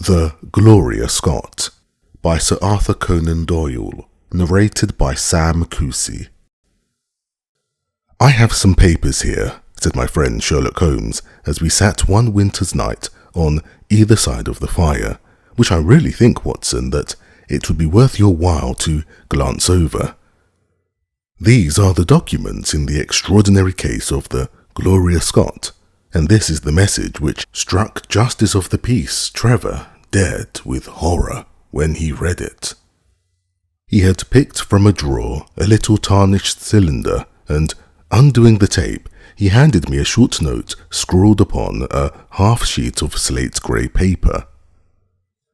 The Gloria Scott by Sir Arthur Conan Doyle, narrated by Sam Kusi. "I have some papers here," said my friend Sherlock Holmes as we sat one winter's night on either side of the fire, "which I really think, Watson, that it would be worth your while to glance over. These are the documents in the extraordinary case of the Gloria Scott, and this is the message which struck Justice of the Peace, Trevor, dead with horror when he read it." He had picked from a drawer a little tarnished cylinder, and, undoing the tape, he handed me a short note scrawled upon a half-sheet of slate-grey paper.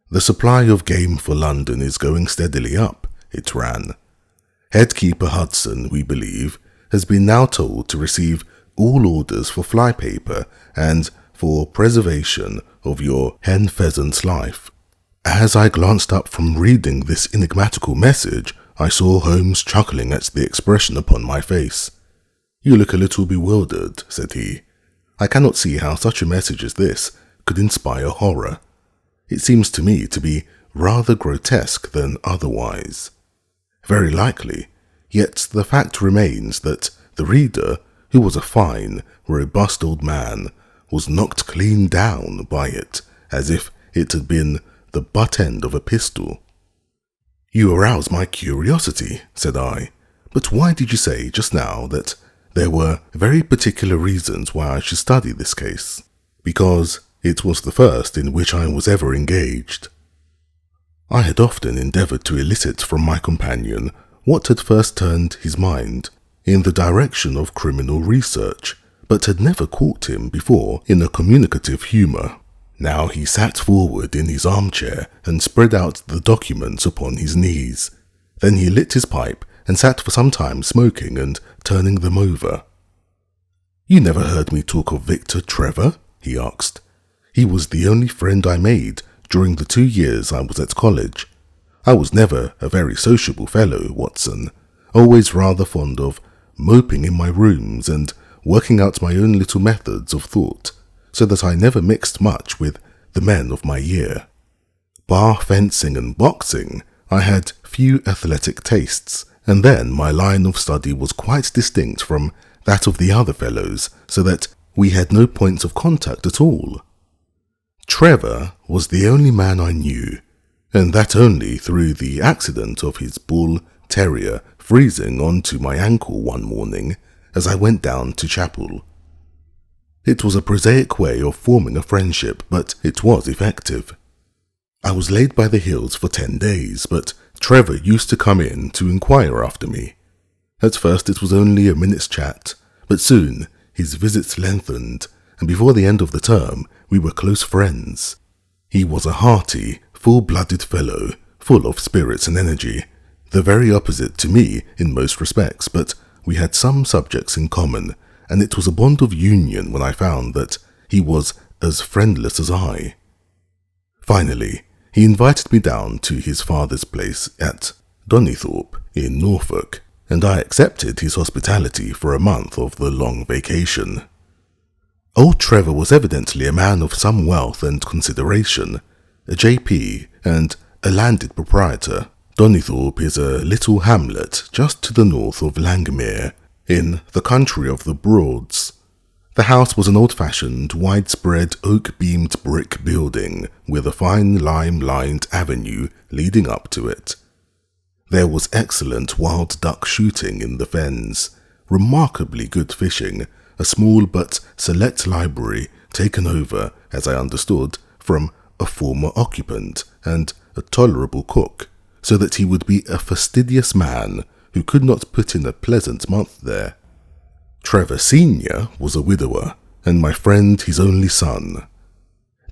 "The supply of game for London is going steadily up," it ran. "Headkeeper Hudson, we believe, has been now told to receive all orders for flypaper and for preservation of your hen pheasant's life." As I glanced up from reading this enigmatical message, I saw Holmes chuckling at the expression upon my face. "You look a little bewildered," said he. "I cannot see how such a message as this could inspire horror. It seems to me to be rather grotesque than otherwise. Very likely, yet the fact remains that the reader, who was a fine, robust old man, was knocked clean down by it, as if it had been the butt end of a pistol." "You arouse my curiosity," said I, "but why did you say just now that there were very particular reasons why I should study this case?" "Because it was the first in which I was ever engaged." I had often endeavoured to elicit from my companion what had first turned his mind in the direction of criminal research, but had never caught him before in a communicative humour. Now he sat forward in his armchair and spread out the documents upon his knees. Then he lit his pipe and sat for some time smoking and turning them over. "You never heard me talk of Victor Trevor?" he asked. "He was the only friend I made during the 2 years I was at college. I was never a very sociable fellow, Watson, always rather fond of moping in my rooms and working out my own little methods of thought, so that I never mixed much with the men of my year. Bar fencing and boxing, I had few athletic tastes, and then my line of study was quite distinct from that of the other fellows, so that we had no points of contact at all. Trevor was the only man I knew, and that only through the accident of his bull terrier freezing onto my ankle one morning as I went down to chapel. It was a prosaic way of forming a friendship, but it was effective. I was laid by the heels for 10 days, but Trevor used to come in to inquire after me. At first it was only a minute's chat, but soon his visits lengthened, and before the end of the term we were close friends. He was a hearty, full-blooded fellow, full of spirits and energy, the very opposite to me in most respects, but we had some subjects in common, and it was a bond of union when I found that he was as friendless as I. Finally, he invited me down to his father's place at Donnythorpe in Norfolk, and I accepted his hospitality for a month of the long vacation. Old Trevor was evidently a man of some wealth and consideration, a J.P. and a landed proprietor. Donnythorpe is a little hamlet just to the north of Langmere, in the country of the Broads. The house was an old-fashioned, widespread oak-beamed brick building with a fine lime-lined avenue leading up to it. There was excellent wild duck shooting in the fens, remarkably good fishing, a small but select library taken over, as I understood, from a former occupant, and a tolerable cook, so that he would be a fastidious man who could not put in a pleasant month there. Trevor Senior was a widower, and my friend his only son.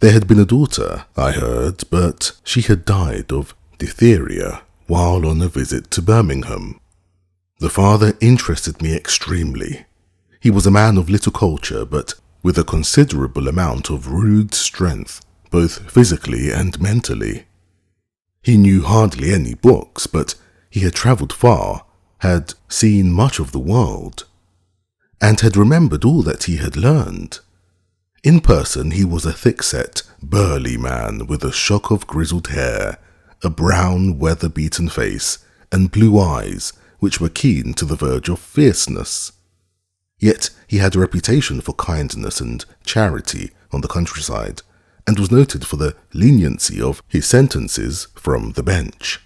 There had been a daughter, I heard, but she had died of diphtheria while on a visit to Birmingham. The father interested me extremely. He was a man of little culture, but with a considerable amount of rude strength, both physically and mentally. He knew hardly any books, but he had travelled far, had seen much of the world, and had remembered all that he had learned. In person he was a thick-set, burly man with a shock of grizzled hair, a brown, weather-beaten face, and blue eyes which were keen to the verge of fierceness. Yet he had a reputation for kindness and charity on the countryside, and was noted for the leniency of his sentences from the bench.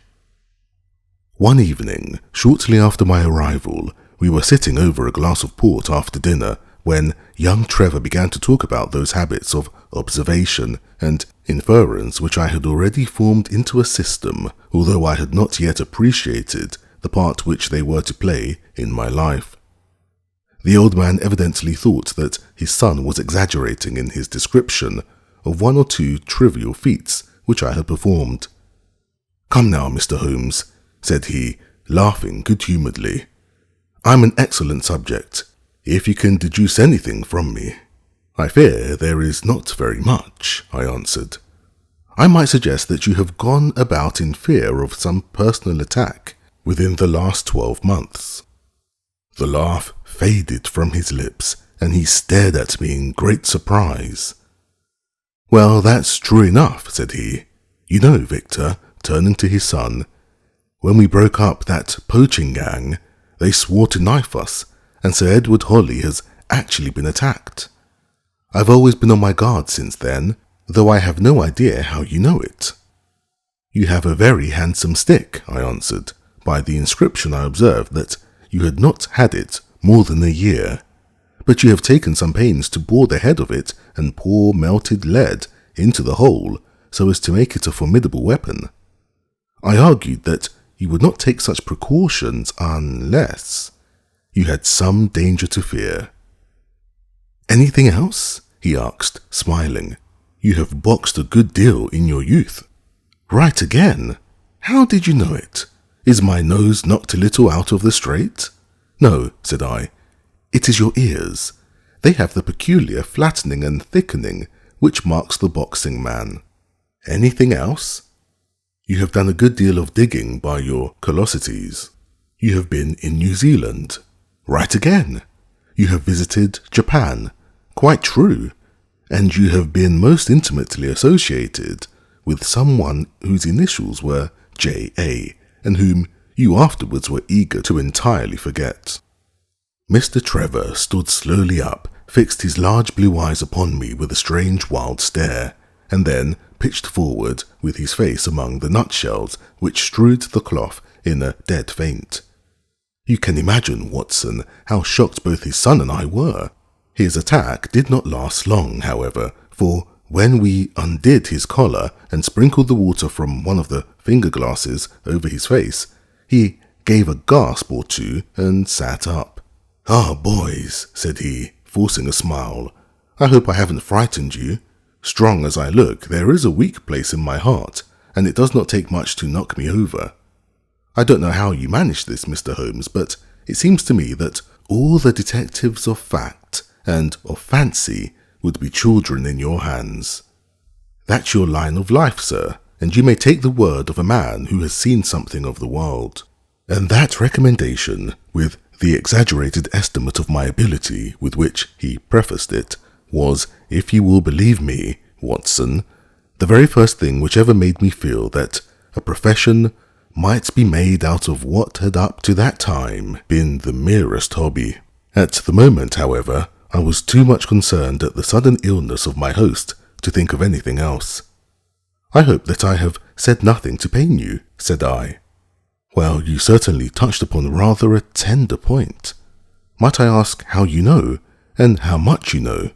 One evening, shortly after my arrival, we were sitting over a glass of port after dinner when young Trevor began to talk about those habits of observation and inference which I had already formed into a system, although I had not yet appreciated the part which they were to play in my life. The old man evidently thought that his son was exaggerating in his description of one or two trivial feats which I had performed. "Come now, Mr. Holmes," said he, laughing good-humouredly. "I'm an excellent subject, if you can deduce anything from me." "I fear there is not very much," I answered. "I might suggest that you have gone about in fear of some personal attack within the last 12 months. The laugh faded from his lips, and he stared at me in great surprise. "Well, that's true enough," said he. "You know, Victor," turning to his son, "when we broke up that poaching gang, they swore to knife us, and Sir Edward Holly has actually been attacked. I've always been on my guard since then, though I have no idea how you know it." "You have a very handsome stick," I answered. "By the inscription I observed that you had not had it more than a year, but you have taken some pains to bore the head of it and pour melted lead into the hole so as to make it a formidable weapon. I argued that you would not take such precautions unless you had some danger to fear." "Anything else?" he asked, smiling. "You have boxed a good deal in your youth." "Right again. How did you know it? Is my nose knocked a little out of the straight?" "No," said I. "It is your ears. They have the peculiar flattening and thickening which marks the boxing man." "Anything else?" "You have done a good deal of digging by your callosities. You have been in New Zealand." "Right again. You have visited Japan." "Quite true. And you have been most intimately associated with someone whose initials were J.A., and whom you afterwards were eager to entirely forget." Mr. Trevor stood slowly up, fixed his large blue eyes upon me with a strange wild stare, and then pitched forward with his face among the nutshells which strewed the cloth in a dead faint. You can imagine, Watson, how shocked both his son and I were. His attack did not last long, however, for when we undid his collar and sprinkled the water from one of the finger-glasses over his face, he gave a gasp or two and sat up. "Ah, boys," said he, forcing a smile, "I hope I haven't frightened you. Strong as I look, there is a weak place in my heart, and it does not take much to knock me over. I don't know how you manage this, Mr. Holmes, but it seems to me that all the detectives of fact and of fancy would be children in your hands. That's your line of life, sir, and you may take the word of a man who has seen something of the world." And that recommendation, with the exaggerated estimate of my ability with which he prefaced it, was, if you will believe me, Watson, the very first thing which ever made me feel that a profession might be made out of what had up to that time been the merest hobby. At the moment, however, I was too much concerned at the sudden illness of my host to think of anything else. "I hope that I have said nothing to pain you," said I. "Well, you certainly touched upon rather a tender point. Might I ask how you know, and how much you know?"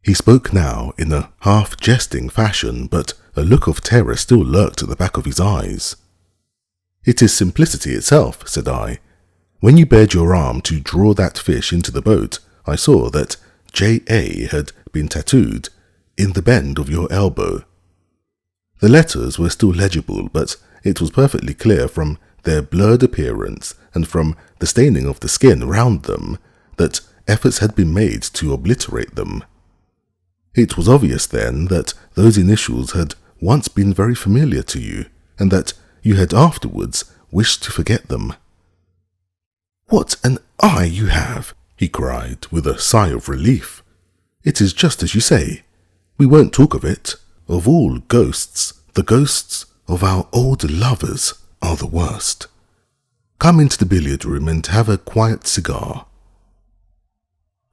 He spoke now in a half-jesting fashion, but a look of terror still lurked at the back of his eyes. "It is simplicity itself," said I. "When you bared your arm to draw that fish into the boat, I saw that J.A. had been tattooed in the bend of your elbow. The letters were still legible, but it was perfectly clear from their blurred appearance and from the staining of the skin round them that efforts had been made to obliterate them. It was obvious then that those initials had once been very familiar to you, and that you had afterwards wished to forget them." "What an eye you have!" he cried with a sigh of relief. It is just as you say. We won't talk of it. Of all ghosts, the ghosts of our old lovers are the worst. Come into the billiard room and have a quiet cigar."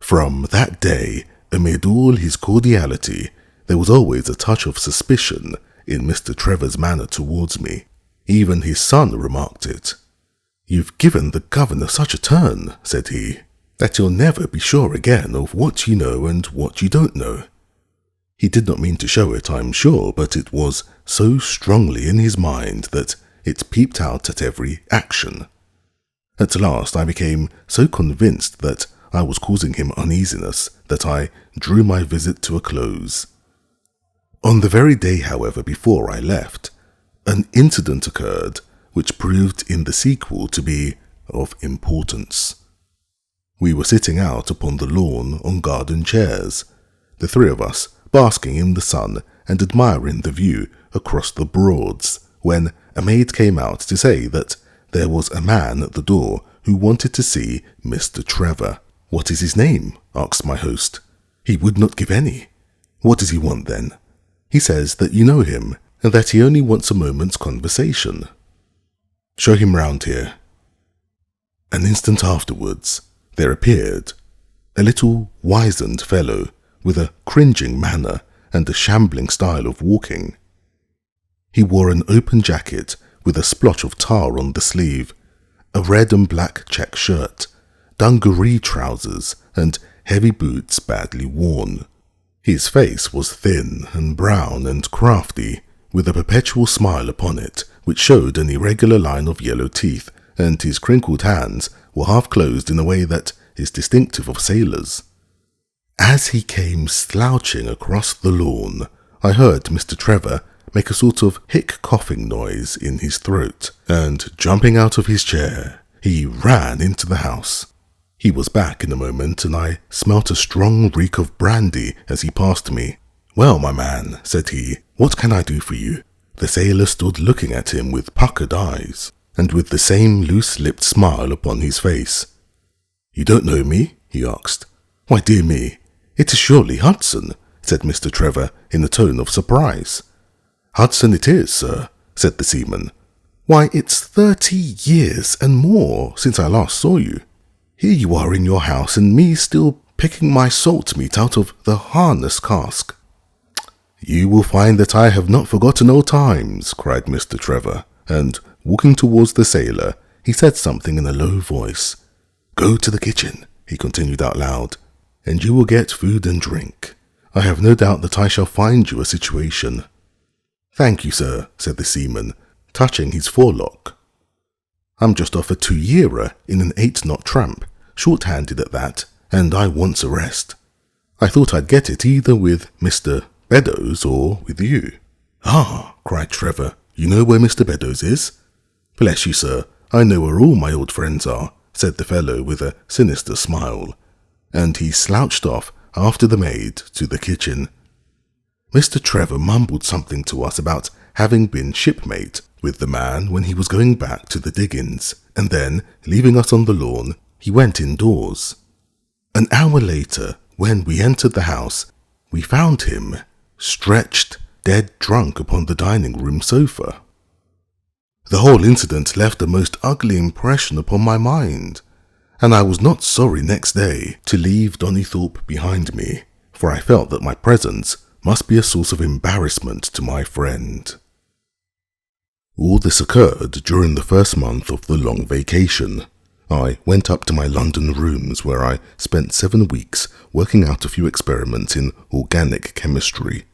From that day, amid all his cordiality, there was always a touch of suspicion in Mr. Trevor's manner towards me. Even his son remarked it. "You've given the governor such a turn," said he, "that you'll never be sure again of what you know and what you don't know." He did not mean to show it, I'm sure, but it was so strongly in his mind that it peeped out at every action. At last I became so convinced that I was causing him uneasiness that I drew my visit to a close. On the very day, however, before I left, an incident occurred which proved in the sequel to be of importance. We were sitting out upon the lawn on garden chairs, the three of us basking in the sun and admiring the view across the Broads, when a maid came out to say that there was a man at the door who wanted to see Mr. Trevor. "What is his name?" asked my host. "He would not give any." "What does he want then?" "He says that you know him, and that he only wants a moment's conversation." "Show him round here." An instant afterwards, there appeared a little wizened fellow with a cringing manner and a shambling style of walking. He wore an open jacket with a splotch of tar on the sleeve, a red and black check shirt, dungaree trousers, and heavy boots badly worn. His face was thin and brown and crafty, with a perpetual smile upon it, which showed an irregular line of yellow teeth, and his crinkled hands were half closed in a way that is distinctive of sailors. As he came slouching across the lawn, I heard Mr. Trevor make a sort of hic-coughing noise in his throat, and jumping out of his chair, he ran into the house. He was back in a moment, and I smelt a strong reek of brandy as he passed me. "Well, my man," said he, "what can I do for you?" The sailor stood looking at him with puckered eyes, and with the same loose-lipped smile upon his face. "You don't know me?" he asked. "Why, dear me, it is surely Hudson," said Mr. Trevor in a tone of surprise. "Hudson it is, sir," said the seaman. "Why, it's 30 years and more since I last saw you. Here you are in your house, and me still picking my salt meat out of the harness cask." "You will find that I have not forgotten old times," cried Mr. Trevor, and, walking towards the sailor, he said something in a low voice. "Go to the kitchen," he continued out loud, "and you will get food and drink. I have no doubt that I shall find you a situation." "Thank you, sir," said the seaman, touching his forelock. "I'm just off a 2-yearer in an 8-knot tramp, short-handed at that, and I wants a rest. I thought I'd get it either with Mr. Beddoes or with you." "Ah," cried Trevor, "you know where Mr. Beddoes is?" "Bless you, sir, I know where all my old friends are," said the fellow with a sinister smile, and he slouched off after the maid to the kitchen. Mr. Trevor mumbled something to us about having been shipmate with the man when he was going back to the diggings, and then, leaving us on the lawn, he went indoors. An hour later, when we entered the house, we found him stretched dead drunk upon the dining-room sofa. The whole incident left a most ugly impression upon my mind, and I was not sorry next day to leave Donnythorpe behind me, for I felt that my presence must be a source of embarrassment to my friend. All this occurred during the first month of the long vacation. I went up to my London rooms, where I spent 7 weeks working out a few experiments in organic chemistry.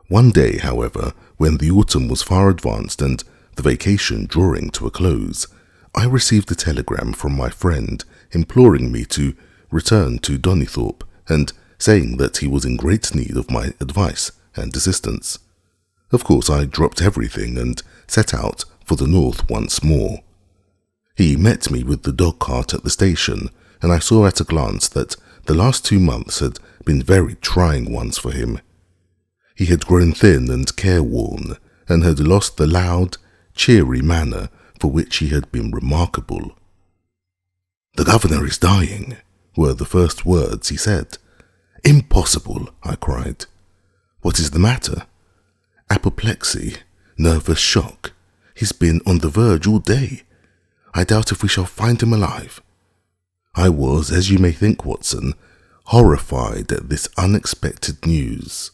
One day, however, when the autumn was far advanced and the vacation drawing to a close, I received a telegram from my friend imploring me to return to Donnythorpe and saying that he was in great need of my advice and assistance. Of course, I dropped everything and set out for the north once more. He met me with the dog cart at the station, and I saw at a glance that the last 2 months had been very trying ones for him. He had grown thin and careworn, and had lost the loud, cheery manner for which he had been remarkable. "The governor is dying," were the first words he said. Impossible, I cried. What is the matter? Apoplexy, nervous shock. He's been on the verge all day. I doubt if we shall find him alive. I was, as you may think, Watson, horrified at this unexpected news.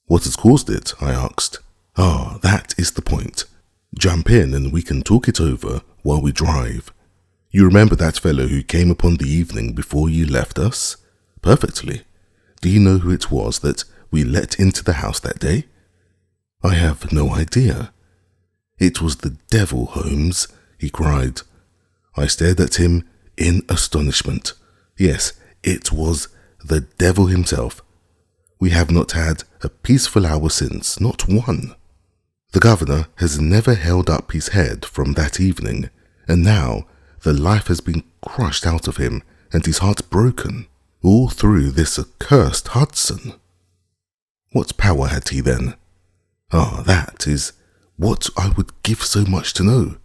What has caused it? I asked. Ah, that is the point. Jump in and we can talk it over while we drive. You remember that fellow who came upon the evening before you left us? Perfectly. Do you know who it was that we let into the house that day? I have no idea. It was the devil, Holmes, he cried. I stared at him in astonishment. Yes, it was the devil himself. We have not had a peaceful hour since, not one. The governor has never held up his head from that evening, and now the life has been crushed out of him and his heart broken, all through this accursed Hudson. What power had he then? Ah, that is what I would give so much to know.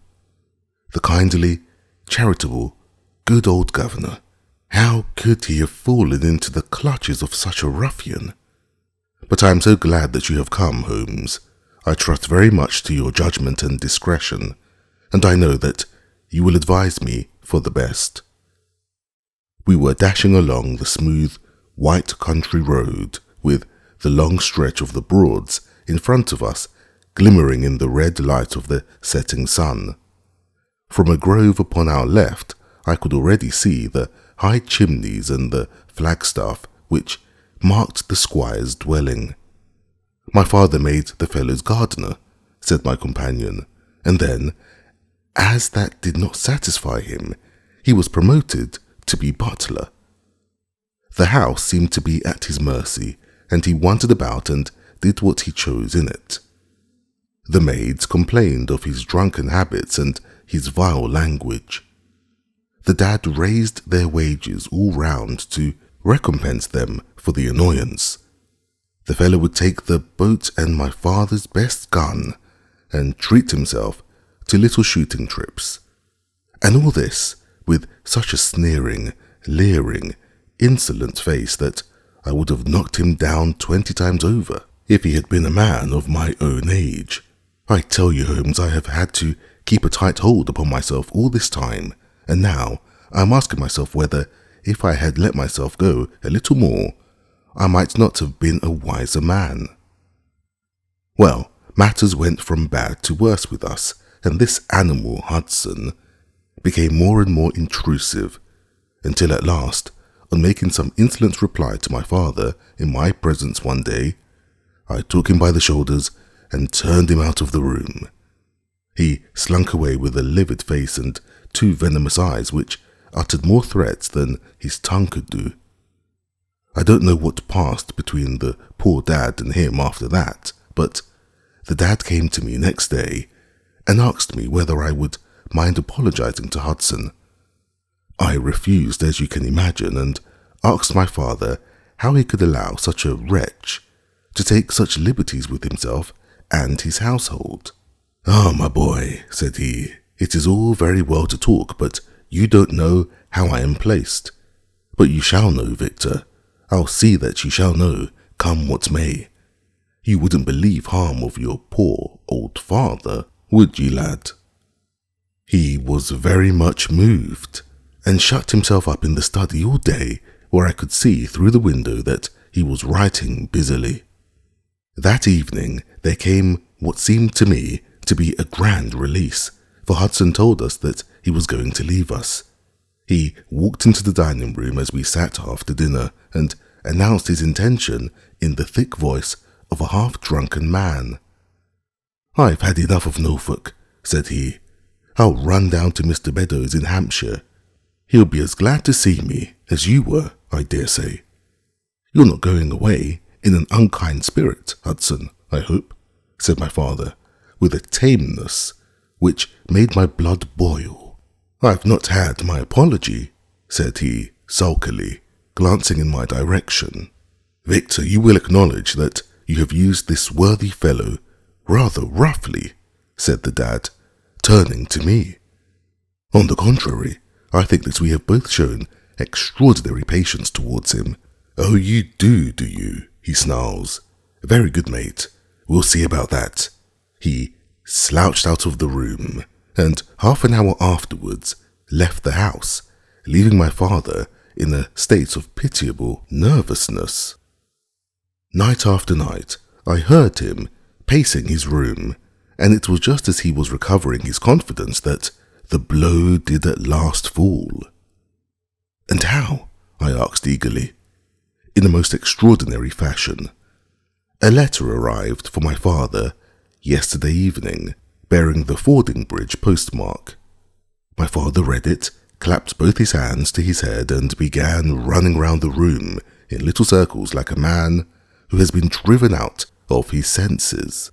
The kindly, charitable, good old governor. How could he have fallen into the clutches of such a ruffian? But I am so glad that you have come, Holmes. I trust very much to your judgment and discretion, and I know that you will advise me for the best. We were dashing along the smooth, white country road, with the long stretch of the Broads in front of us, glimmering in the red light of the setting sun. From a grove upon our left, I could already see the high chimneys and the flagstaff which marked the squire's dwelling. My father made the fellow's gardener, said my companion, and then, as that did not satisfy him, he was promoted to be butler. The house seemed to be at his mercy, and he wandered about and did what he chose in it. The maids complained of his drunken habits and his vile language. The dad raised their wages all round to recompense them for the annoyance. The fellow would take the boat and my father's best gun and treat himself to little shooting trips. And all this with such a sneering, leering, insolent face that I would have knocked him down 20 times over if he had been a man of my own age. I tell you, Holmes, I have had to keep a tight hold upon myself all this time, and now I am asking myself whether, if I had let myself go a little more, I might not have been a wiser man. Well, matters went from bad to worse with us, and this animal, Hudson, became more and more intrusive, until at last, on making some insolent reply to my father in my presence one day, I took him by the shoulders and turned him out of the room. He slunk away with a livid face and 2 venomous eyes which uttered more threats than his tongue could do. I don't know what passed between the poor dad and him after that, but the dad came to me next day and asked me whether I would mind apologizing to Hudson. I refused, as you can imagine, and asked my father how he could allow such a wretch to take such liberties with himself and his household. "Ah, my boy," said he, "it is all very well to talk, but you don't know how I am placed. But you shall know, Victor. I'll see that you shall know, come what may. You wouldn't believe harm of your poor old father, would ye, lad?" He was very much moved, and shut himself up in the study all day, where I could see through the window that he was writing busily. That evening there came what seemed to me to be a grand release, for Hudson told us that he was going to leave us. He walked into the dining room as we sat after dinner and announced his intention in the thick voice of a half-drunken man. "I've had enough of Norfolk," said he. "I'll run down to Mr. Beddoes in Hampshire. He'll be as glad to see me as you were, I dare say. You're not going away in an unkind spirit, Hudson, I hope," said my father, with a tameness which made my blood boil. "I've not had my apology," said he, sulkily, glancing in my direction. "Victor, you will acknowledge that you have used this worthy fellow rather roughly," said the dad, turning to me. "On the contrary, I think that we have both shown extraordinary patience towards him, "Oh, you do you?" he snarls. "Very good, mate. We'll see about that." He slouched out of the room, and half an hour afterwards left the house, leaving my father in a state of pitiable nervousness. Night after night, I heard him pacing his room, and it was just as he was recovering his confidence that the blow did at last fall. "And how?" I asked eagerly. "In the most extraordinary fashion. A letter arrived for my father yesterday evening, bearing the Fording Bridge postmark. My father read it, clapped both his hands to his head, and began running round the room in little circles like a man who has been driven out of his senses.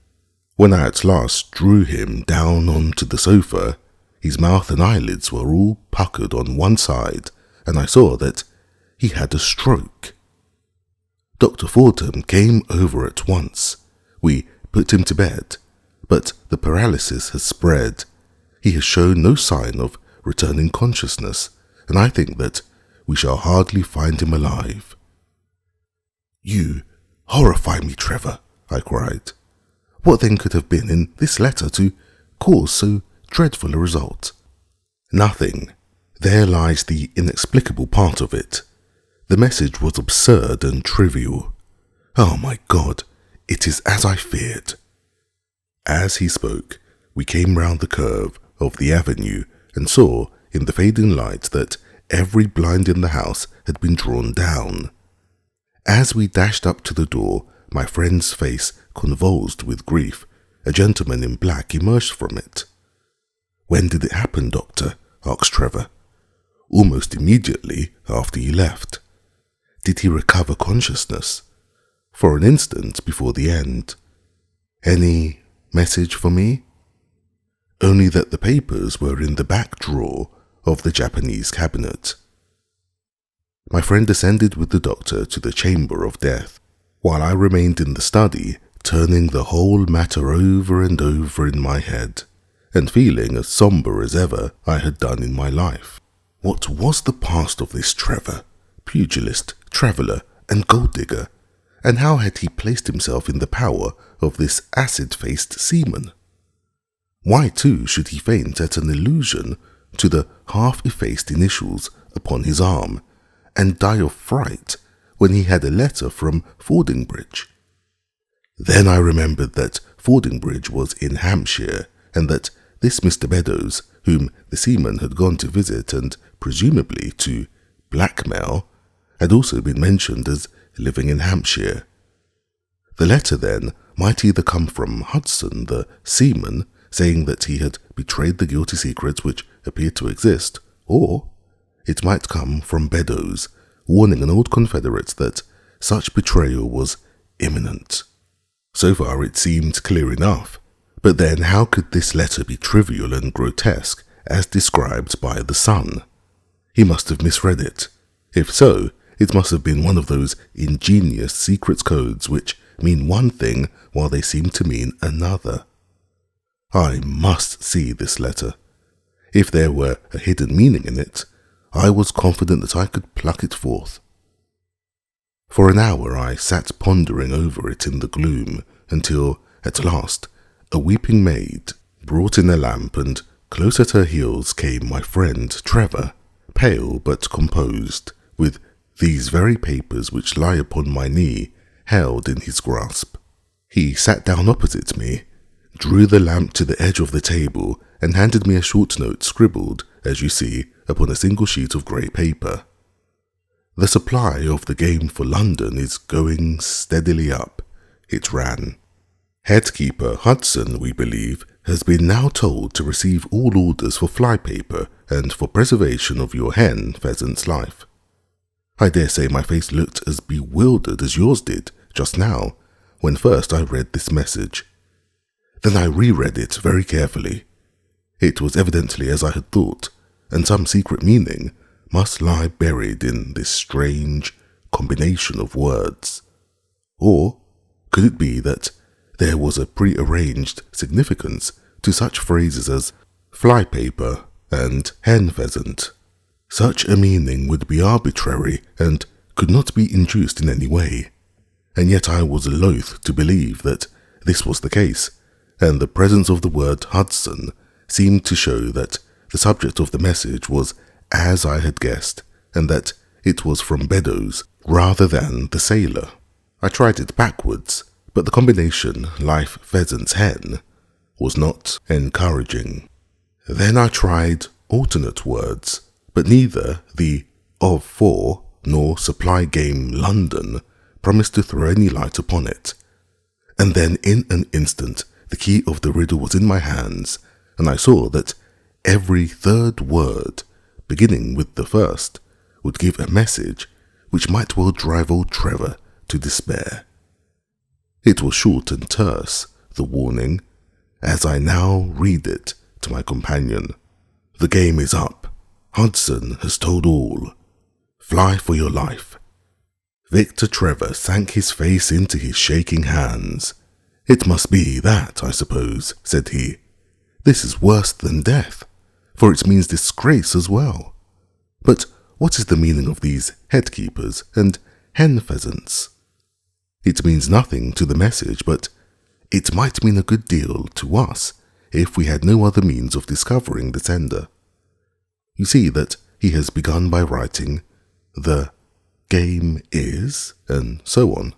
When I at last drew him down onto the sofa, his mouth and eyelids were all puckered on one side, and I saw that he had a stroke. Dr. Fordham came over at once. We put him to bed, but the paralysis has spread. He has shown no sign of returning consciousness, and I think that we shall hardly find him alive." "You horrify me, Trevor," I cried. "What then could have been in this letter to cause so dreadful a result?" "Nothing. There lies the inexplicable part of it. The message was absurd and trivial. Oh my God, it is as I feared." As he spoke, we came round the curve of the avenue and saw in the fading light that every blind in the house had been drawn down. As we dashed up to the door, my friend's face convulsed with grief. A gentleman in black emerged from it. "When did it happen, Doctor?" asked Trevor. "Almost immediately after you left." "Did he recover consciousness?" "For an instant before the end." "Any message for me?" "Only that the papers were in the back drawer of the Japanese cabinet." My friend descended with the doctor to the chamber of death, while I remained in the study, turning the whole matter over and over in my head, and feeling as sombre as ever I had done in my life. What was the past of this Trevor, pugilist, traveller, and gold-digger, and how had he placed himself in the power of this acid-faced seaman? Why, too, should he faint at an allusion to the half-effaced initials upon his arm, and die of fright when he had a letter from Fordingbridge? Then I remembered that Fordingbridge was in Hampshire, and that this Mr. Beddoes, whom the seaman had gone to visit and presumably to blackmail, had also been mentioned as living in Hampshire. The letter, then, might either come from Hudson, the seaman, saying that he had betrayed the guilty secret which appeared to exist, or it might come from Beddoes, warning an old confederate that such betrayal was imminent. So far it seemed clear enough, but then how could this letter be trivial and grotesque as described by the son? He must have misread it. If so, it must have been one of those ingenious secret codes which mean one thing while they seem to mean another. I must see this letter. If there were a hidden meaning in it, I was confident that I could pluck it forth. For an hour I sat pondering over it in the gloom, until, at last, a weeping maid brought in a lamp, and close at her heels came my friend Trevor, pale but composed, with these very papers which lie upon my knee held in his grasp. He sat down opposite me, drew the lamp to the edge of the table, and handed me a short note scribbled, as you see, upon a single sheet of grey paper. "The supply of the game for London is going steadily up," it ran. "Headkeeper Hudson, we believe, has been now told to receive all orders for flypaper and for preservation of your hen pheasant's life." I dare say my face looked as bewildered as yours did just now, when first I read this message. Then I reread it very carefully. It was evidently as I had thought, and some secret meaning must lie buried in this strange combination of words. Or could it be that there was a prearranged significance to such phrases as flypaper and hen pheasant? Such a meaning would be arbitrary and could not be induced in any way, and yet I was loath to believe that this was the case, and the presence of the word Hudson seemed to show that the subject of the message was as I had guessed, and that it was from Beddoes rather than the sailor. I tried it backwards, but the combination life pheasant's hen was not encouraging. Then I tried alternate words, but neither the of for nor supply game London promised to throw any light upon it. And then in an instant the key of the riddle was in my hands, and I saw that every third word, beginning with the first, would give a message which might well drive old Trevor to despair. It was short and terse, the warning, as I now read it to my companion. The game is up. Hudson has told all. Fly for your life. Victor Trevor sank his face into his shaking hands. It must be that, I suppose, said he. This is worse than death, for it means disgrace as well. But what is the meaning of these headkeepers and hen pheasants? It means nothing to the message, but it might mean a good deal to us if we had no other means of discovering the sender. You see that he has begun by writing, "The game is," and so on.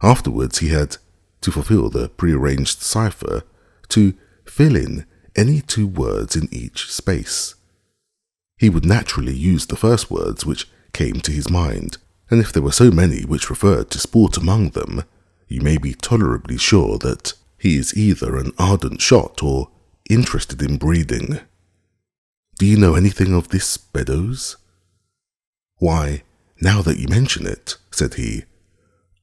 Afterwards he had to fulfill the prearranged cipher to fill in any two words in each space. He would naturally use the first words which came to his mind, and if there were so many which referred to sport among them, you may be tolerably sure that he is either an ardent shot or interested in breeding. Do you know anything of this Beddoes? Why, now that you mention it, said he,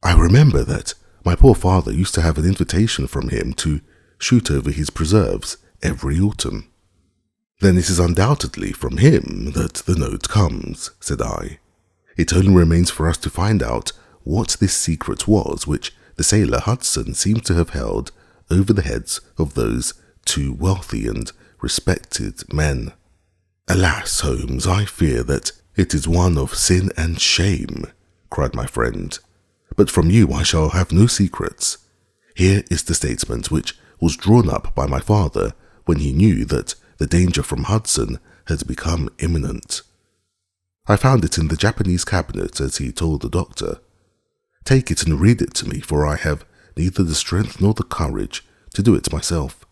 I remember that my poor father used to have an invitation from him to shoot over his preserves every autumn. Then it is undoubtedly from him that the note comes, said I. It only remains for us to find out what this secret was which the sailor Hudson seemed to have held over the heads of those two wealthy and respected men. Alas, Holmes, I fear that it is one of sin and shame, cried my friend. But from you I shall have no secrets. Here is the statement which was drawn up by my father when he knew that the danger from Hudson had become imminent. I found it in the Japanese cabinet, as he told the doctor. Take it and read it to me, for I have neither the strength nor the courage to do it myself.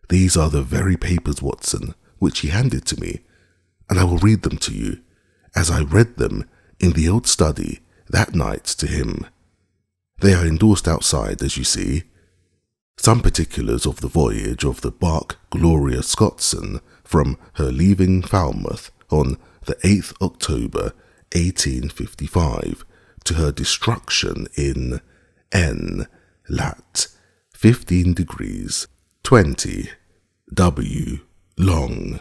These are the very papers, Watson, which he handed to me, and I will read them to you, as I read them in the old study that night to him. They are endorsed outside, as you see. Some particulars of the voyage of the bark Gloria Scott from her leaving Falmouth on the 8th October 1855 to her destruction in N. Lat. 15 degrees 20 W. long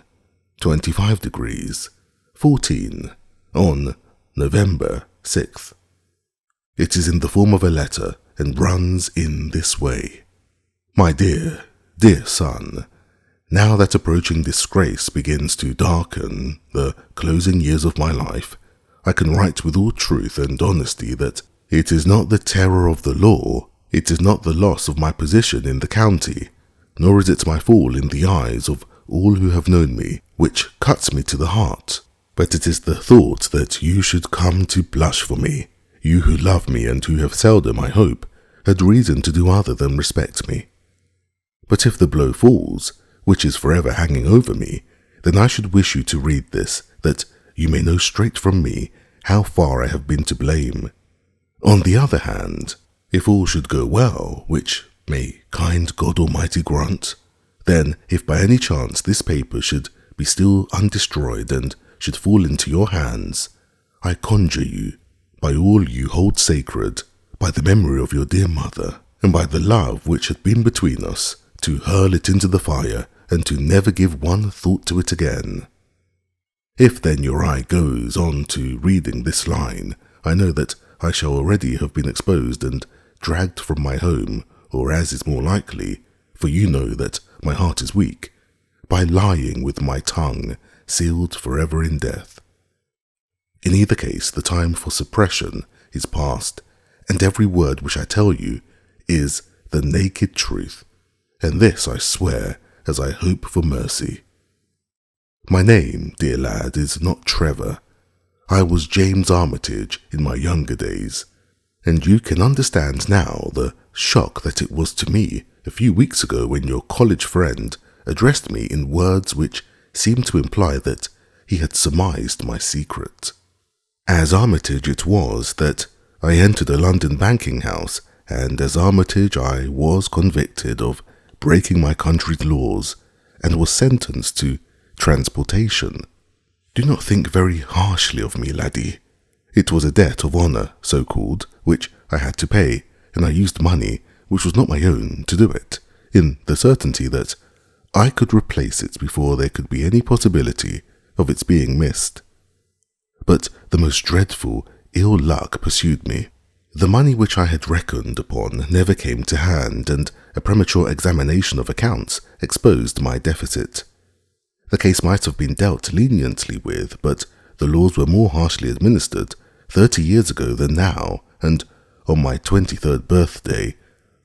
25 degrees 14 on November 6th. It is in the form of a letter and runs in this way. My dear, dear son, now that approaching disgrace begins to darken the closing years of my life, I can write with all truth and honesty that it is not the terror of the law, it is not the loss of my position in the county, nor is it my fall in the eyes of all who have known me, which cuts me to the heart, but it is the thought that you should come to blush for me, you who love me and who have seldom, I hope, had reason to do other than respect me. But if the blow falls, which is forever hanging over me, then I should wish you to read this, that you may know straight from me how far I have been to blame. On the other hand, if all should go well, which may kind God Almighty grant, then if by any chance this paper should be still undestroyed and should fall into your hands, I conjure you, by all you hold sacred, by the memory of your dear mother, and by the love which had been between us, to hurl it into the fire, and to never give one thought to it again. If then your eye goes on to reading this line, I know that I shall already have been exposed and dragged from my home, or as is more likely, for you know that my heart is weak, by lying with my tongue sealed forever in death. In either case, the time for suppression is past, and every word which I tell you is the naked truth, and this I swear as I hope for mercy. My name, dear lad, is not Trevor. I was James Armitage in my younger days, and you can understand now the shock that it was to me a few weeks ago when your college friend addressed me in words which seemed to imply that he had surmised my secret. As Armitage it was that I entered a London banking house, and as Armitage I was convicted of breaking my country's laws and was sentenced to transportation. Do not think very harshly of me, laddie. It was a debt of honour, so-called, which I had to pay, and I used money which was not my own to do it, in the certainty that I could replace it before there could be any possibility of its being missed. But the most dreadful ill luck pursued me. The money which I had reckoned upon never came to hand, and a premature examination of accounts exposed my deficit. The case might have been dealt leniently with, but the laws were more harshly administered 30 years ago than now, and on my 23rd birthday,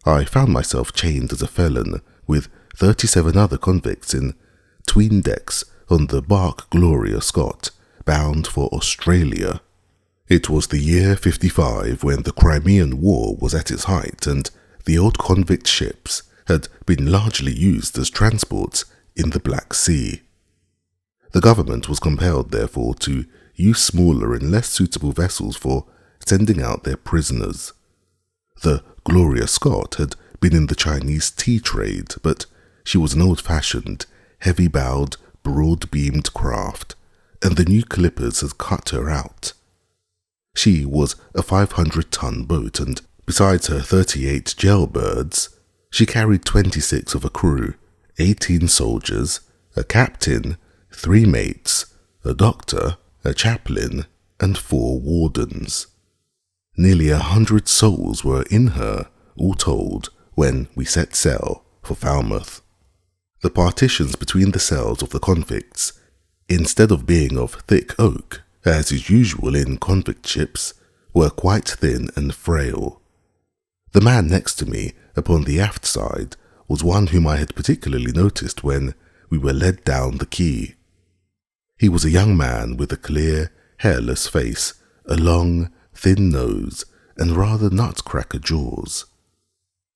I found myself chained as a felon with 37 other convicts in 'tween decks on the barque Gloria Scott, bound for Australia. It was the year 55 when the Crimean War was at its height, and the old convict ships had been largely used as transports in the Black Sea. The government was compelled, therefore, to use smaller and less suitable vessels for sending out their prisoners. The Gloria Scott had been in the Chinese tea trade, but she was an old-fashioned, heavy-bowed, broad-beamed craft, and the new clippers had cut her out. She was a 500-ton boat, and besides her 38 jailbirds, she carried 26 of a crew, 18 soldiers, a captain, 3 mates, a doctor, a chaplain, and 4 wardens. Nearly 100 souls were in her, all told, when we set sail for Falmouth. The partitions between the cells of the convicts, instead of being of thick oak, as is usual in convict ships, were quite thin and frail. The man next to me upon the aft side was one whom I had particularly noticed when we were led down the quay. He was a young man with a clear, hairless face, a long, thin nose, and rather nutcracker jaws.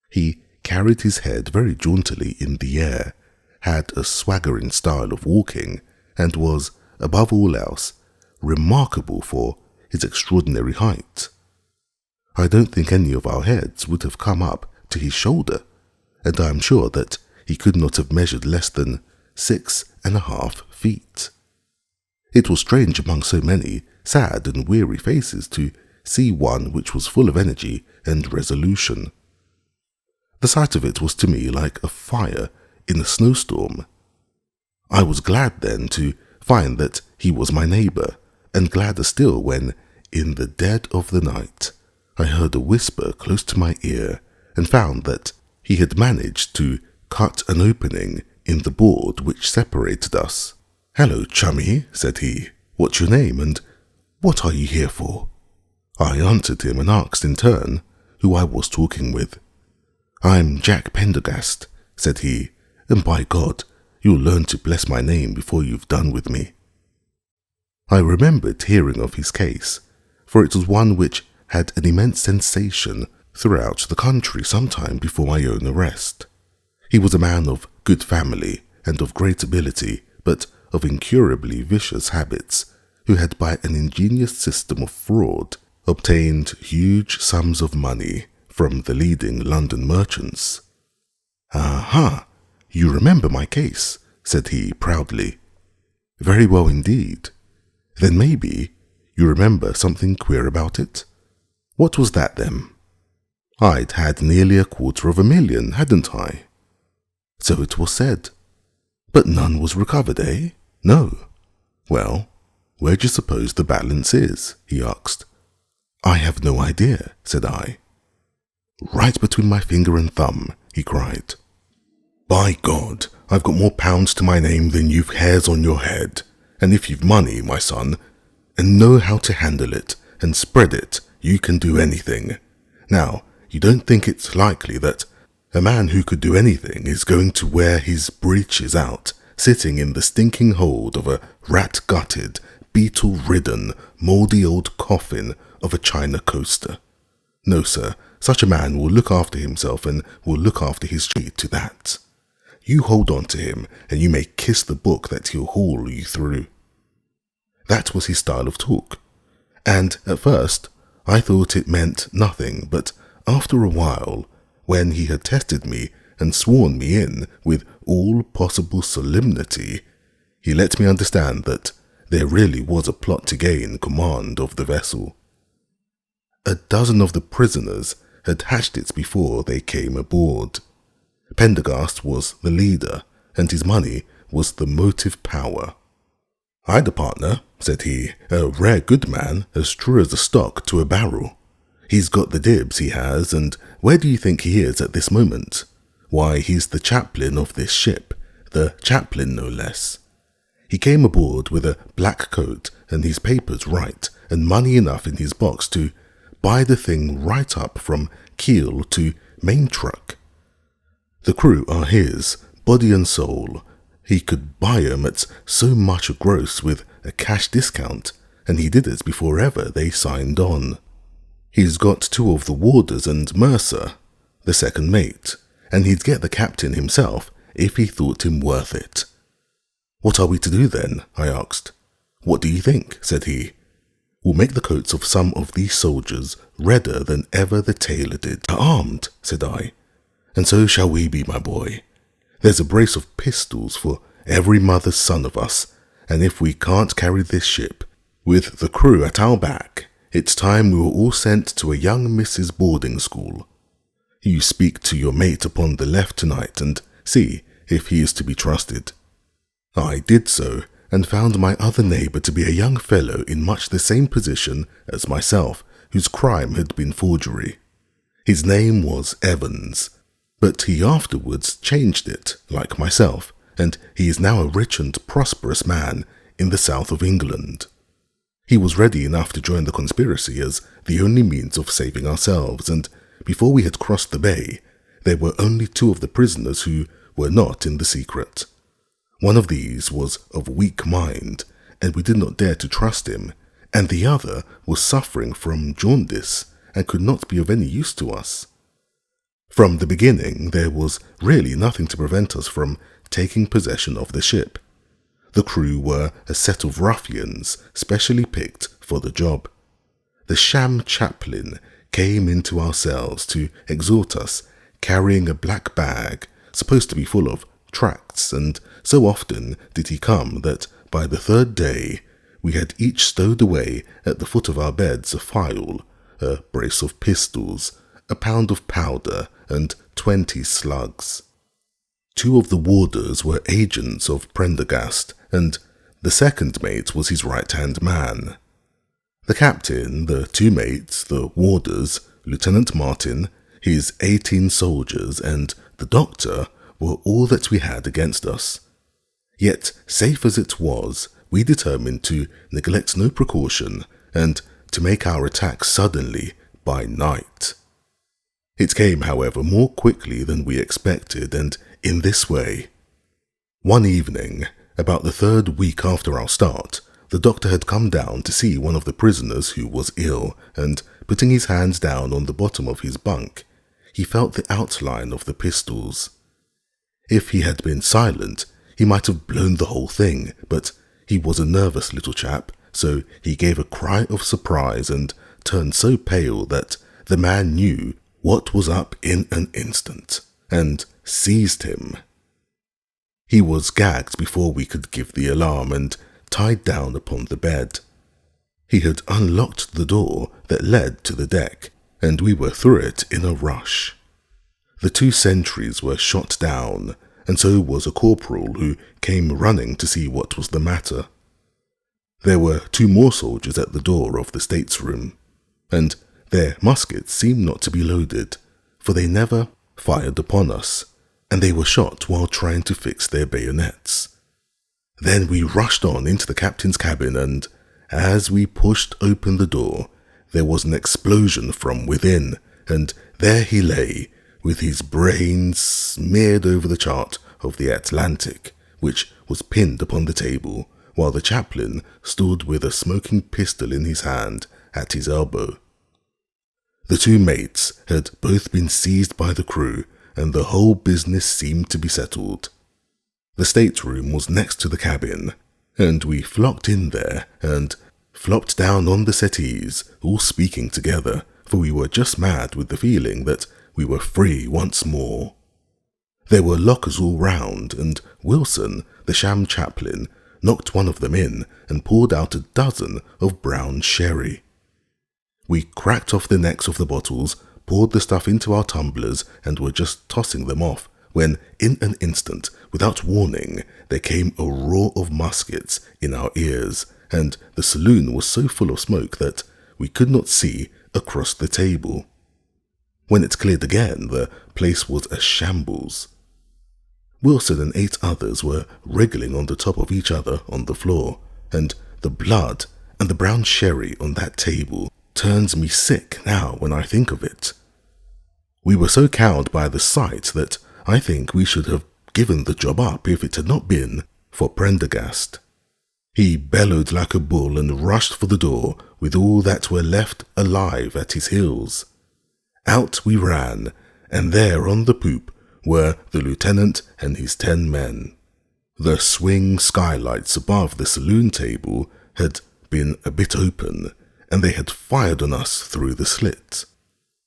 He carried his head very jauntily in the air, had a swaggering style of walking, and was, above all else, remarkable for his extraordinary height. I don't think any of our heads would have come up to his shoulder, and I am sure that he could not have measured less than 6.5 feet. It was strange among so many sad and weary faces to see one which was full of energy and resolution. The sight of it was to me like a fire in a snowstorm. I was glad then to find that he was my neighbour, and gladder still when, in the dead of the night, I heard a whisper close to my ear and found that he had managed to cut an opening in the board which separated us. "Hello, chummy," said he. "What's your name, and what are you here for?" I answered him and asked in turn who I was talking with. "I'm Jack Pendergast," said he, "and by God, you'll learn to bless my name before you've done with me." I remembered hearing of his case, for it was one which had an immense sensation throughout the country some time before my own arrest. He was a man of good family and of great ability, but of incurably vicious habits, who had by an ingenious system of fraud obtained huge sums of money from the leading London merchants. "Aha, you remember my case," said he proudly. "Very well indeed. Then maybe you remember something queer about it? What was that then?" "I'd had nearly 250,000, hadn't I?" "So it was said. But none was recovered, eh?" "No." "Well, where do you suppose the balance is?" he asked. "I have no idea," said I. "Right between my finger and thumb," he cried. "By God, I've got more pounds to my name than you've hairs on your head, and if you've money, my son, and know how to handle it and spread it, you can do anything. Now, you don't think it's likely that a man who could do anything is going to wear his breeches out, sitting in the stinking hold of a rat-gutted, beetle-ridden, mouldy old coffin of a China coaster. No, sir, such a man will look after himself and will look after his tree to that. You hold on to him, and you may kiss the book that he'll haul you through. That was his style of talk, and at first I thought it meant nothing, but after a while, when he had tested me and sworn me in with all possible solemnity, he let me understand that there really was a plot to gain command of the vessel. A dozen of the prisoners had hatched it before they came aboard. Pendergast was the leader, and his money was the motive power. "I'd a partner," said he, "a rare good man, as true as a stock to a barrel. He's got the dibs, he has, and where do you think he is at this moment? Why, he's the chaplain of this ship, the chaplain no less. He came aboard with a black coat and his papers right, and money enough in his box to buy the thing right up from keel to main truck. The crew are his, body and soul. He could buy 'em at so much a gross with a cash discount, and he did it before ever they signed on. He's got 2 of the warders and Mercer, the second mate, and he'd get the captain himself if he thought him worth it." "What are we to do then?" I asked. "What do you think?" said he. "We'll make the coats of some of these soldiers redder than ever the tailor did." "Armed," said I. "And so shall we be, my boy. There's a brace of pistols for every mother's son of us, and if we can't carry this ship, with the crew at our back, it's time we were all sent to a young Mrs. boarding school. You speak to your mate upon the left tonight and see if he is to be trusted." I did so, and found my other neighbour to be a young fellow in much the same position as myself, whose crime had been forgery. His name was Evans, but he afterwards changed it, like myself, and he is now a rich and prosperous man in the south of England. He was ready enough to join the conspiracy as the only means of saving ourselves, and before we had crossed the bay, there were only 2 of the prisoners who were not in the secret. One of these was of weak mind, and we did not dare to trust him, and the other was suffering from jaundice and could not be of any use to us. From the beginning, there was really nothing to prevent us from taking possession of the ship. The crew were a set of ruffians specially picked for the job. The sham chaplain came into our cells to exhort us, carrying a black bag, supposed to be full of tracts, and so often did he come that by the 3rd day we had each stowed away at the foot of our beds a file, a brace of pistols, a pound of powder, and 20 slugs. 2 of the warders were agents of Prendergast, and the second mate was his right-hand man. The captain, the 2 mates, the warders, Lieutenant Martin, his 18 soldiers, and the doctor were all that we had against us. Yet, safe as it was, we determined to neglect no precaution and to make our attack suddenly by night. It came, however, more quickly than we expected, and in this way. One evening, about the 3rd week after our start, the doctor had come down to see one of the prisoners who was ill, and putting his hands down on the bottom of his bunk, he felt the outline of the pistols. If he had been silent, he might have blown the whole thing, but he was a nervous little chap, so he gave a cry of surprise and turned so pale that the man knew what was up in an instant, and seized him. He was gagged before we could give the alarm and tied down upon the bed. He had unlocked the door that led to the deck, and we were through it in a rush. The 2 sentries were shot down, and so was a corporal who came running to see what was the matter. There were 2 more soldiers at the door of the stateroom, and their muskets seemed not to be loaded, for they never fired upon us, and they were shot while trying to fix their bayonets. Then we rushed on into the captain's cabin, and as we pushed open the door, there was an explosion from within, and there he lay, with his brains smeared over the chart of the Atlantic, which was pinned upon the table, while the chaplain stood with a smoking pistol in his hand at his elbow. The two mates had both been seized by the crew, and the whole business seemed to be settled. The stateroom was next to the cabin, and we flocked in there and flopped down on the settees, all speaking together, for we were just mad with the feeling that we were free once more. There were lockers all round, and Wilson, the sham chaplain, knocked one of them in and poured out a dozen of brown sherry. We cracked off the necks of the bottles, poured the stuff into our tumblers, and were just tossing them off, when in an instant, without warning, there came a roar of muskets in our ears, and the saloon was so full of smoke that we could not see across the table. When it cleared again, the place was a shambles. Wilson and 8 others were wriggling on the top of each other on the floor, and the blood and the brown sherry on that table turns me sick now when I think of it. We were so cowed by the sight that I think we should have given the job up if it had not been for Prendergast. He bellowed like a bull and rushed for the door with all that were left alive at his heels. Out we ran, and there on the poop were the lieutenant and his 10 men. The swing skylights above the saloon table had been a bit open, and they had fired on us through the slit.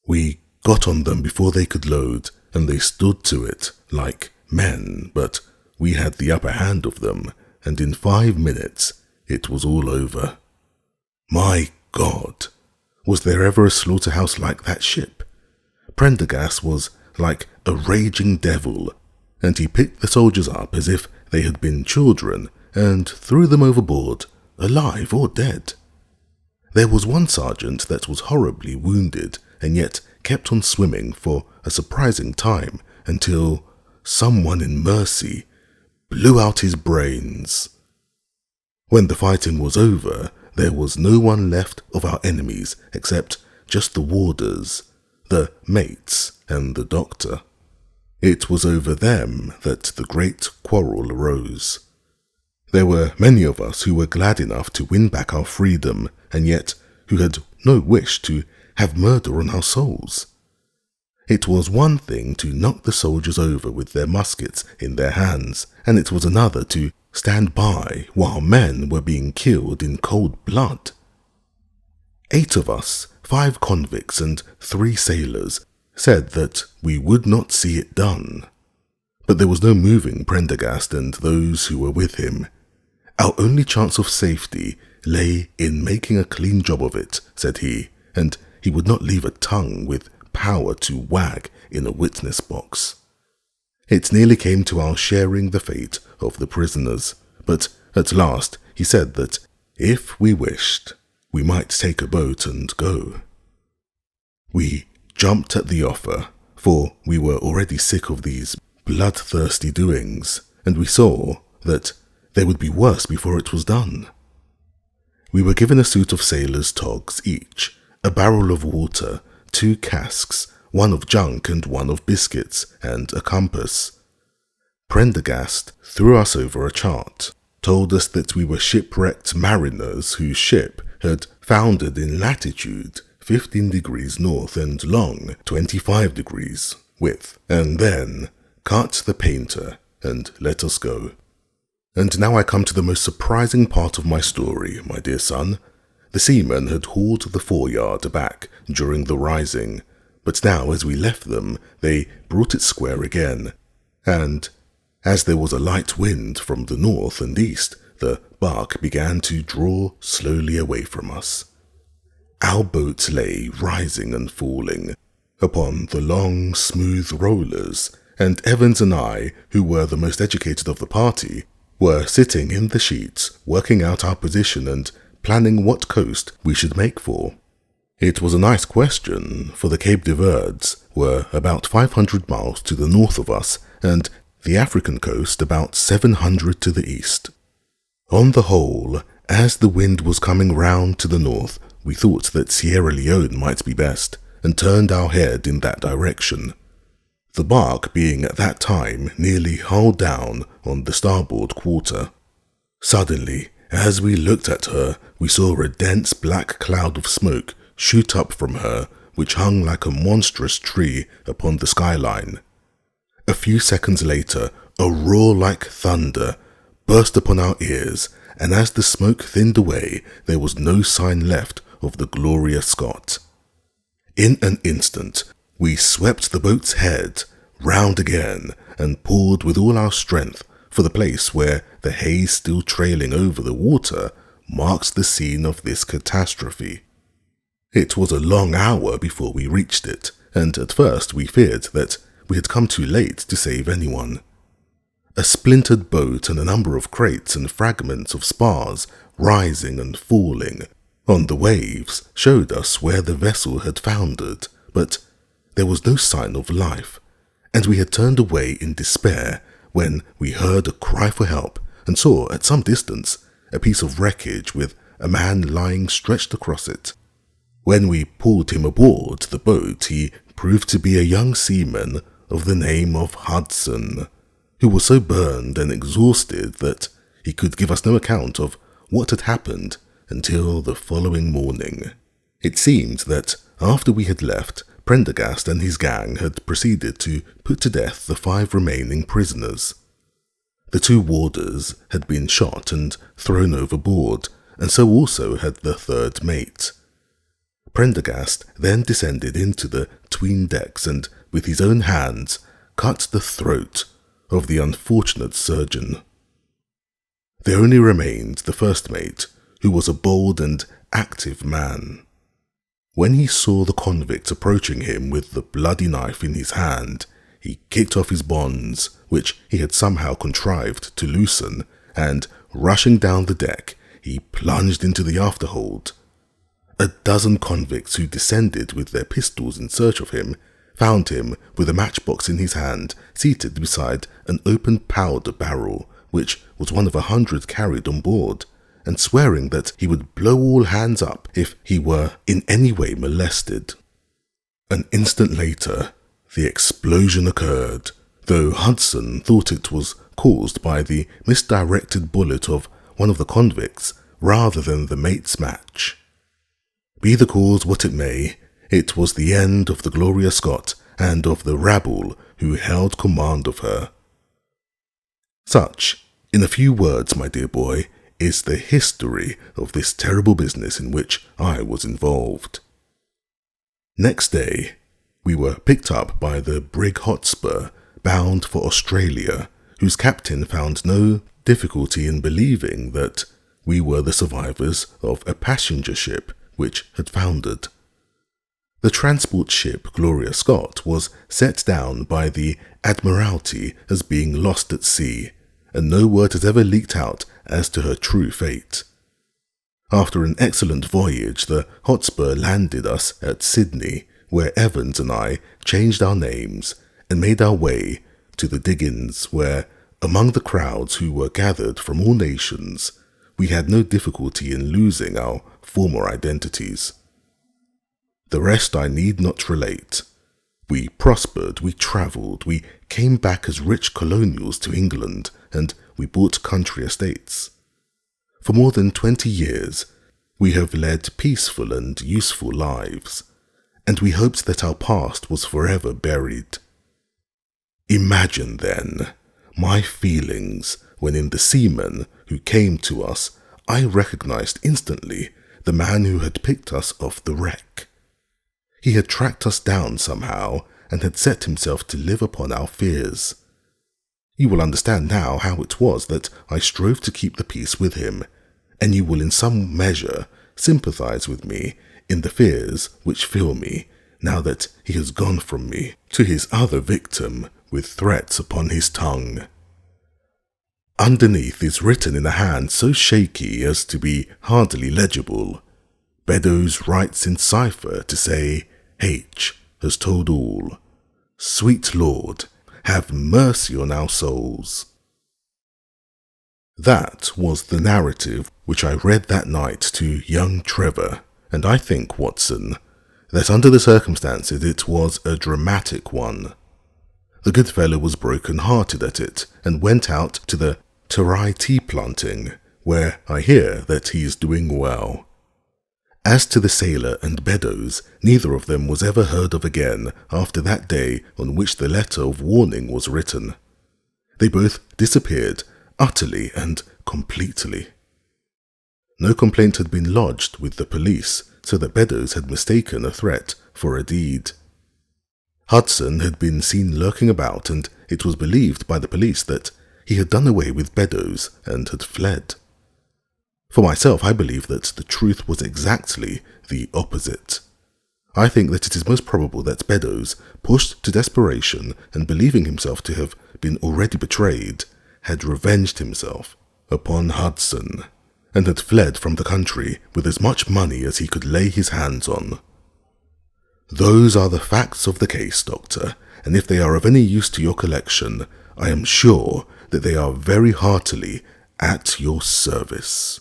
We got on them before they could load, and they stood to it like men, but we had the upper hand of them, and in 5 minutes it was all over. My God, was there ever a slaughterhouse like that ship? Prendergast was like a raging devil, and he picked the soldiers up as if they had been children and threw them overboard, alive or dead. There was one sergeant that was horribly wounded and yet kept on swimming for a surprising time until someone in mercy blew out his brains. When the fighting was over, there was no one left of our enemies except just the warders, the mates, and the doctor. It was over them that the great quarrel arose. There were many of us who were glad enough to win back our freedom, and yet who had no wish to have murder on our souls. It was one thing to knock the soldiers over with their muskets in their hands, and it was another to stand by while men were being killed in cold blood. 8 of us, 5 convicts and 3 sailors, said that we would not see it done. But there was no moving Prendergast and those who were with him. Our only chance of safety lay in making a clean job of it, said he, and he would not leave a tongue with power to wag in a witness box. It nearly came to our sharing the fate of the prisoners, but at last he said that if we wished, we might take a boat and go. We jumped at the offer, for we were already sick of these bloodthirsty doings, and we saw that they would be worse before it was done. We were given a suit of sailors' togs each, a barrel of water, 2 casks, one of junk and one of biscuits, and a compass. Prendergast threw us over a chart, told us that we were shipwrecked mariners whose ship had foundered in latitude 15 degrees north and long 25 degrees width, and then cut the painter and let us go. And now I come to the most surprising part of my story, my dear son. The seamen had hauled the foreyard back during the rising, but now as we left them, they brought it square again, and as there was a light wind from the north and east, the bark began to draw slowly away from us. Our boat lay rising and falling upon the long, smooth rollers, and Evans and I, who were the most educated of the party, were sitting in the sheets, working out our position and planning what coast we should make for. It was a nice question, for the Cape de Verds were about 500 miles to the north of us, and the African coast about 700 to the east. On the whole, As the wind was coming round to the north, we thought that Sierra Leone might be best, and turned our head in that direction. The bark being at that time nearly hull down on the starboard quarter. Suddenly, as we looked at her, we saw a dense black cloud of smoke shoot up from her, which hung like a monstrous tree upon the skyline. A few seconds later, a roar like thunder burst upon our ears, and as the smoke thinned away, there was no sign left of the Gloria Scott. In an instant, we swept the boat's head round again and pulled with all our strength for the place where the haze still trailing over the water marks the scene of this catastrophe. It was a long hour before we reached it, and at first we feared that we had come too late to save anyone. A splintered boat and a number of crates and fragments of spars rising and falling on the waves showed us where the vessel had foundered, but there was no sign of life, and we had turned away in despair when we heard a cry for help and saw at some distance a piece of wreckage with a man lying stretched across it. When we pulled him aboard the boat, he proved to be a young seaman of the name of Hudson, who was so burned and exhausted that he could give us no account of what had happened until the following morning. It seemed that after we had left, Prendergast and his gang had proceeded to put to death the 5 remaining prisoners. The 2 warders had been shot and thrown overboard, and so also had the 3rd mate. Prendergast then descended into the 'tween decks and, with his own hands, cut the throat of the unfortunate surgeon. There only remained the 1st mate, who was a bold and active man. When he saw the convict approaching him with the bloody knife in his hand, he kicked off his bonds, which he had somehow contrived to loosen, and, rushing down the deck, he plunged into the afterhold. A dozen convicts who descended with their pistols in search of him found him with a matchbox in his hand, seated beside an open powder barrel, which was one of 100 carried on board, and swearing that he would blow all hands up if he were in any way molested. An instant later, the explosion occurred, though Hudson thought it was caused by the misdirected bullet of one of the convicts rather than the mate's match. Be the cause what it may, it was the end of the Gloria Scott and of the rabble who held command of her. Such, in a few words, my dear boy, is the history of this terrible business in which I was involved. Next day, we were picked up by the brig Hotspur, bound for Australia, whose captain found no difficulty in believing that we were the survivors of a passenger ship which had foundered. The transport ship Gloria Scott was set down by the Admiralty as being lost at sea, and no word has ever leaked out as to her true fate. After an excellent voyage, the Hotspur landed us at Sydney, where Evans and I changed our names and made our way to the diggings, where, among the crowds who were gathered from all nations, we had no difficulty in losing our former identities. The rest I need not relate. We prospered, we travelled, we came back as rich colonials to England, and we bought country estates. For more than 20 years, we have led peaceful and useful lives, and we hoped that our past was forever buried. Imagine, then, my feelings when in the seaman who came to us I recognized instantly the man who had picked us off the wreck. He had tracked us down somehow and had set himself to live upon our fears. You will understand now how it was that I strove to keep the peace with him, and you will in some measure sympathize with me in the fears which fill me now that he has gone from me to his other victim with threats upon his tongue. Underneath is written in a hand so shaky as to be hardly legible. Beddoes writes in cipher to say, H has told all. Sweet Lord, have mercy on our souls. That was the narrative which I read that night to young Trevor, and I think, Watson, that under the circumstances it was a dramatic one. The good fellow was broken-hearted at it, and went out to the Terai tea planting, where I hear that he is doing well. As to the sailor and Beddoes, neither of them was ever heard of again after that day on which the letter of warning was written. They both disappeared, utterly and completely. No complaint had been lodged with the police, so that Beddoes had mistaken a threat for a deed. Hudson had been seen lurking about, and it was believed by the police that he had done away with Beddoes and had fled. For myself, I believe that the truth was exactly the opposite. I think that it is most probable that Beddoes, pushed to desperation and believing himself to have been already betrayed, had revenged himself upon Hudson, and had fled from the country with as much money as he could lay his hands on. Those are the facts of the case, Doctor, and if they are of any use to your collection, I am sure that they are very heartily at your service.